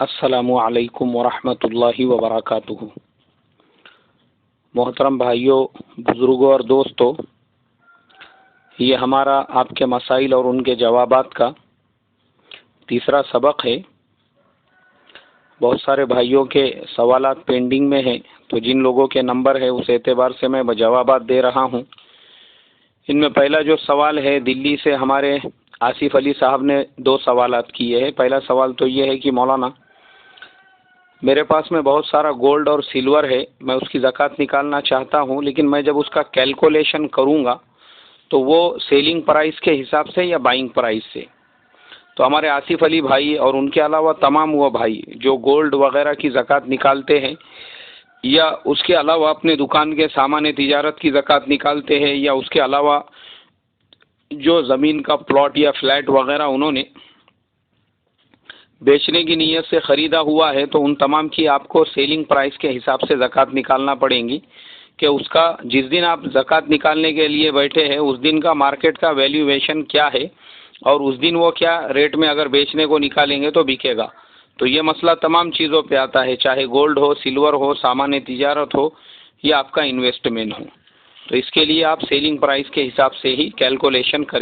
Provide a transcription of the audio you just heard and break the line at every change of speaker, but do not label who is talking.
अस्सलामु अलैकुम वरहमतुल्लाहि वबरकातुहू। मोहतरम भाइयों, बुज़ुर्गों और दोस्तों, ये हमारा आपके मसाइल और उनके जवाबात का तीसरा सबक है। बहुत सारे भाइयों के सवालात पेंडिंग में हैं, तो जिन लोगों के नंबर है उस एतबार से मैं जवाबात दे रहा हूँ। इनमें पहला जो सवाल है, दिल्ली से हमारे आसिफ अली साहब ने दो सवालात किए हैं। पहला सवाल तो ये है कि मौलाना, मेरे पास में बहुत सारा गोल्ड और सिल्वर है, मैं उसकी ज़कात निकालना चाहता हूँ, लेकिन मैं जब उसका कैलकुलेशन करूँगा तो वो सेलिंग प्राइस के हिसाब से या बाइंग प्राइस से। तो हमारे आसिफ अली भाई और उनके अलावा तमाम वो भाई जो गोल्ड वगैरह की ज़कात निकालते हैं या उसके अलावा अपने दुकान के सामान तिजारत की ज़कात निकालते हैं या उसके अलावा जो ज़मीन का प्लॉट या फ्लैट वगैरह उन्होंने बेचने की नीयत से ख़रीदा हुआ है, तो उन तमाम की आपको सेलिंग प्राइस के हिसाब से ज़कात निकालना पड़ेगी कि उसका जिस दिन आप ज़कात निकालने के लिए बैठे हैं उस दिन का मार्केट का वैल्यूएशन क्या है और उस दिन वो क्या रेट में अगर बेचने को निकालेंगे तो बिकेगा। तो ये मसला तमाम चीज़ों पे आता है, चाहे गोल्ड हो, सिल्वर हो, सामान तिजारत हो या आपका इन्वेस्टमेंट हो। तो इसके लिए आप सेलिंग प्राइस के हिसाब से ही कैलकुलेशन करें।